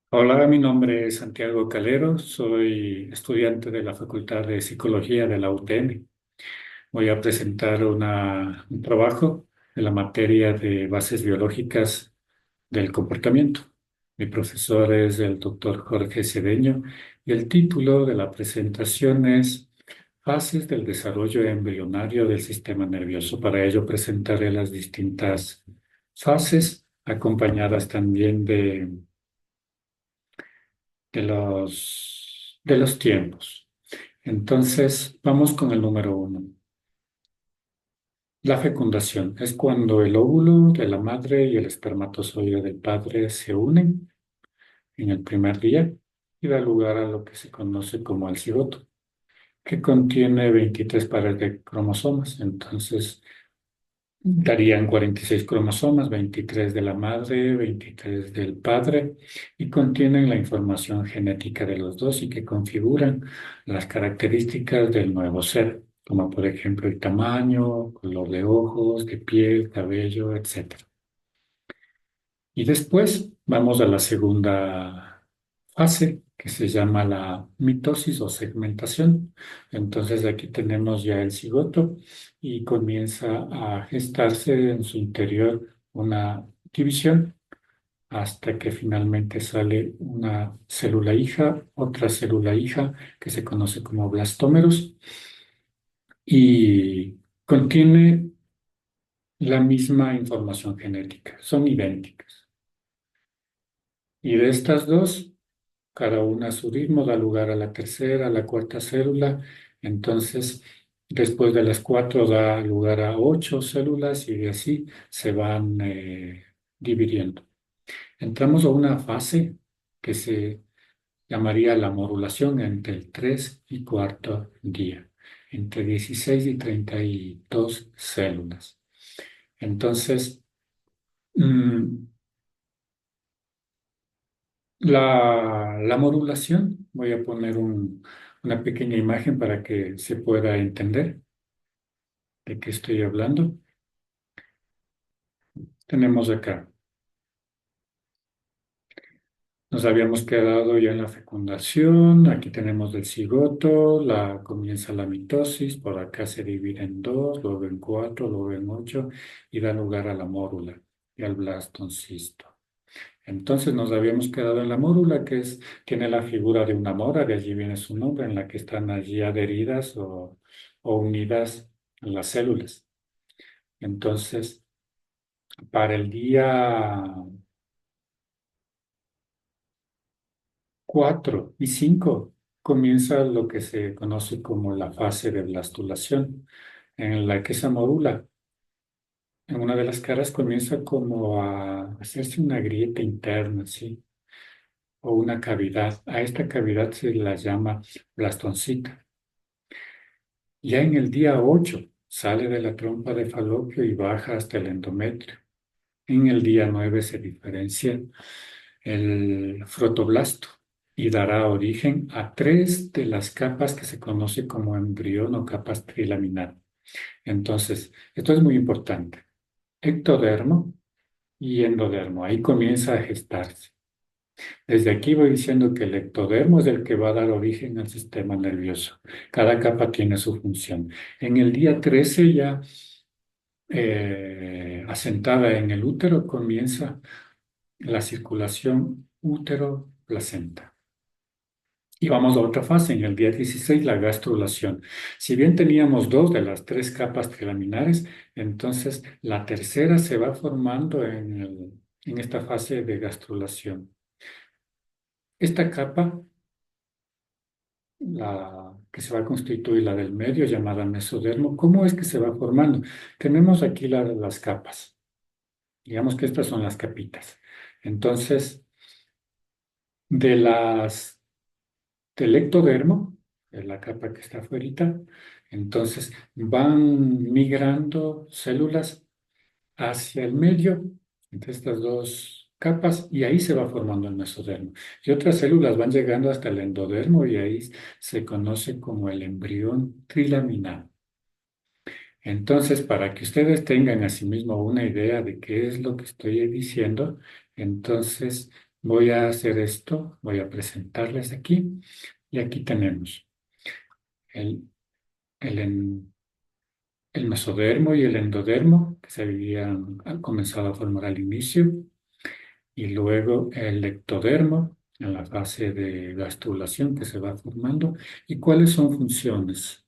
Hola, mi nombre es Santiago Calero, soy estudiante de la Facultad de Psicología de la UTN. Voy a presentar un trabajo de la materia de bases biológicas del comportamiento. Mi profesor es el doctor Jorge Cedeño y el título de la presentación es Fases del desarrollo embrionario del sistema nervioso. Para ello presentaré las distintas fases acompañadas también de los tiempos. Entonces, vamos con el número uno. La fecundación es cuando el óvulo de la madre y el espermatozoide del padre se unen en el primer día y da lugar a lo que se conoce como el cigoto, que contiene 23 pares de cromosomas. Entonces, darían 46 cromosomas, 23 de la madre, 23 del padre, y contienen la información genética de los dos y que configuran las características del nuevo ser, como por ejemplo el tamaño, color de ojos, de piel, cabello, etcétera. Y después vamos a la segunda fase, que se llama la mitosis o segmentación. Entonces aquí tenemos ya el cigoto y comienza a gestarse en su interior una división hasta que finalmente sale una célula hija, otra célula hija que se conoce como blastómeros y contiene la misma información genética, son idénticas. Y de estas dos, cada una a su ritmo da lugar a la tercera, a la cuarta célula. Entonces, después de las cuatro da lugar a 8 células y así se van dividiendo. Entramos a una fase que se llamaría la morulación entre el 3 y cuarto día, entre 16 y 32 células. Entonces, mm, la modulación, voy a poner una pequeña imagen para que se pueda entender de qué estoy hablando. Tenemos acá, nos habíamos quedado ya en la fecundación, aquí tenemos el cigoto, comienza la mitosis, por acá se divide en dos, luego en cuatro, luego en ocho y da lugar a la mórula y al blastoncisto. Entonces nos habíamos quedado en la mórula, tiene la figura de una mora, de allí viene su nombre, en la que están allí adheridas o unidas las células. Entonces, para el día 4 y 5 comienza lo que se conoce como la fase de blastulación, en la que esa mórula, en una de las caras, comienza como a hacerse una grieta interna, ¿sí? O una cavidad. A esta cavidad se la llama blastoncita. Ya en el día 8 sale de la trompa de Falopio y baja hasta el endometrio. En el día 9 se diferencia el frotoblasto y dará origen a tres de las capas que se conoce como embrión o capas trilaminar. Entonces, esto es muy importante. Ectodermo y endodermo. Ahí comienza a gestarse. Desde aquí voy diciendo que el ectodermo es el que va a dar origen al sistema nervioso. Cada capa tiene su función. En el día 13 ya asentada en el útero comienza la circulación útero-placenta. Y vamos a otra fase, en el día 16 la gastrulación. Si bien teníamos dos de las tres capas trilaminares, entonces la tercera se va formando en esta fase de gastrulación. Esta capa, la que se va a constituir la del medio, llamada mesodermo, ¿cómo es que se va formando? Tenemos aquí las capas. Digamos que estas son las capitas. Entonces, de las del ectodermo, de la capa que está afuera, entonces van migrando células hacia el medio, entre estas dos capas, y ahí se va formando el mesodermo. Y otras células van llegando hasta el endodermo y ahí se conoce como el embrión trilaminar. Entonces, para que ustedes tengan asimismo una idea de qué es lo que estoy diciendo, entonces Voy a hacer esto, voy a presentarles aquí y aquí tenemos el, el, en- el mesodermo y el endodermo que han comenzado a formar al inicio y luego el ectodermo en la fase de gastrulación que se va formando y cuáles son funciones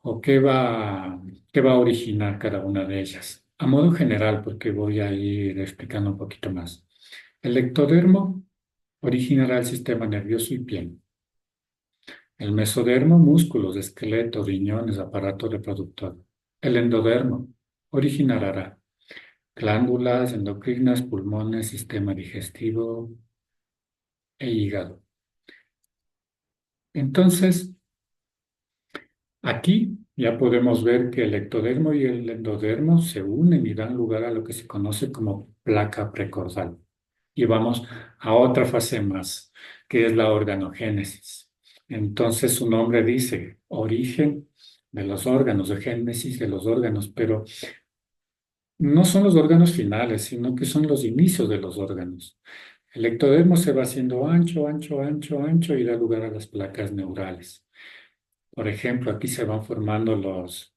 o qué va a originar cada una de ellas. A modo general, porque voy a ir explicando un poquito más. El ectodermo originará el sistema nervioso y piel. El mesodermo, músculos, esqueleto, riñones, aparato reproductor. El endodermo originará glándulas endocrinas, pulmones, sistema digestivo e hígado. Entonces, aquí ya podemos ver que el ectodermo y el endodermo se unen y dan lugar a lo que se conoce como placa precaudal. Y vamos a otra fase más, que es la organogénesis. Entonces su nombre dice origen de los órganos, de génesis de los órganos, pero no son los órganos finales, sino que son los inicios de los órganos. El ectodermo se va haciendo ancho, ancho, ancho, ancho y da lugar a las placas neurales. Por ejemplo, aquí se van formando los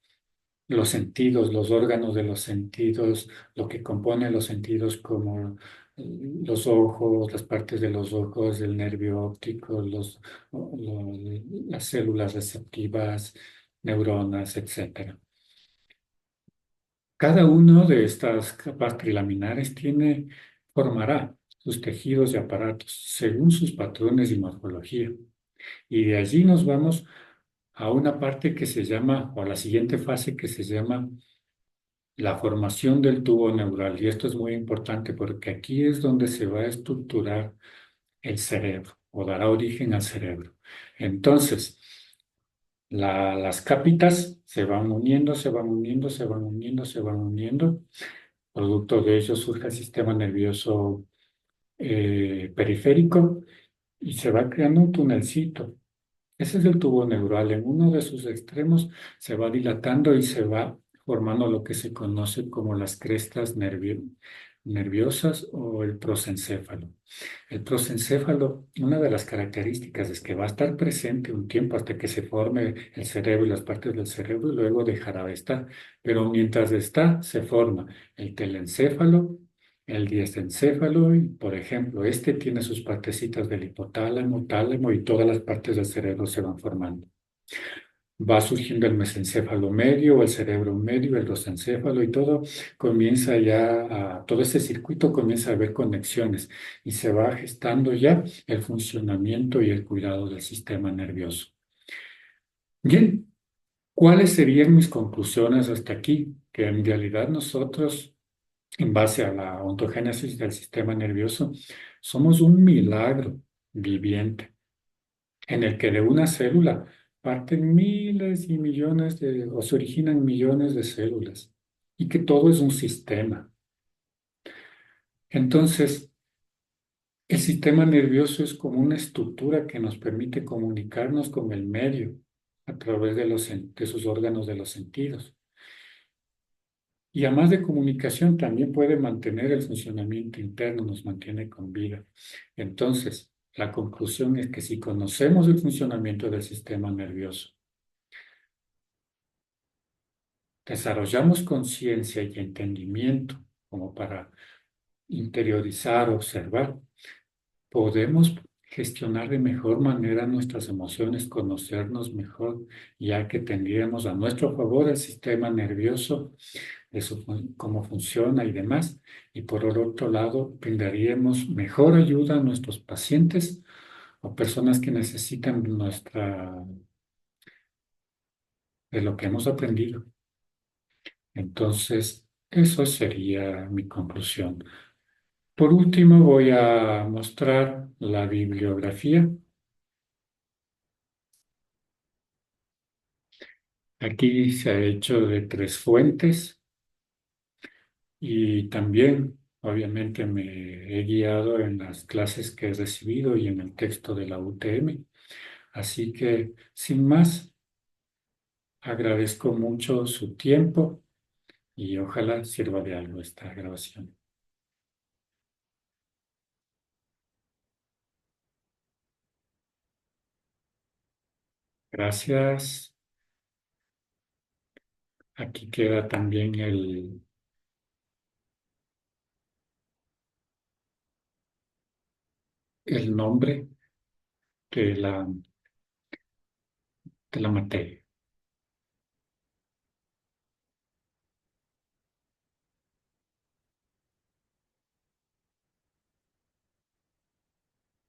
sentidos, los órganos de los sentidos, lo que compone los sentidos como los ojos, las partes de los ojos, el nervio óptico, las células receptivas, neuronas, etcétera. Cada uno de estas capas trilaminares formará sus tejidos y aparatos según sus patrones y morfología. Y de allí nos vamos a una parte que se llama, o a la siguiente fase que se llama la formación del tubo neural. Y esto es muy importante porque aquí es donde se va a estructurar el cerebro o dará origen al cerebro. Entonces, las cápitas se van uniendo, se van uniendo, se van uniendo, se van uniendo. Producto de ello surge el sistema nervioso periférico y se va creando un tunelcito. Ese es el tubo neural. En uno de sus extremos se va dilatando y se va formando lo que se conoce como las crestas nerviosas o el prosencéfalo. El prosencéfalo, una de las características es que va a estar presente un tiempo hasta que se forme el cerebro y las partes del cerebro y luego dejará de estar. Pero mientras está, se forma el telencéfalo, el diencéfalo y, por ejemplo, este tiene sus partecitas del hipotálamo, tálamo y todas las partes del cerebro se van formando. Va surgiendo el mesencéfalo medio, el cerebro medio, el dosencéfalo y todo comienza todo ese circuito comienza a haber conexiones y se va gestando ya el funcionamiento y el cuidado del sistema nervioso. Bien, ¿cuáles serían mis conclusiones hasta aquí? Que en realidad nosotros, en base a la ontogénesis del sistema nervioso, somos un milagro viviente en el que de una célula parten miles y millones o se originan millones de células y que todo es un sistema. Entonces, el sistema nervioso es como una estructura que nos permite comunicarnos con el medio a través de sus órganos de los sentidos. Y además de comunicación, también puede mantener el funcionamiento interno, nos mantiene con vida. Entonces, la conclusión es que si conocemos el funcionamiento del sistema nervioso, desarrollamos conciencia y entendimiento como para interiorizar, observar, podemos gestionar de mejor manera nuestras emociones, conocernos mejor, ya que tendríamos a nuestro favor el sistema nervioso, cómo funciona y demás. Y por otro lado, brindaríamos mejor ayuda a nuestros pacientes o personas que necesitan de lo que hemos aprendido. Entonces, eso sería mi conclusión. Por último, voy a mostrar la bibliografía. Aquí se ha hecho de tres fuentes y también, obviamente, me he guiado en las clases que he recibido y en el texto de la UTM. Así que, sin más, agradezco mucho su tiempo y ojalá sirva de algo esta grabación. Gracias. Aquí queda también el nombre de de la materia.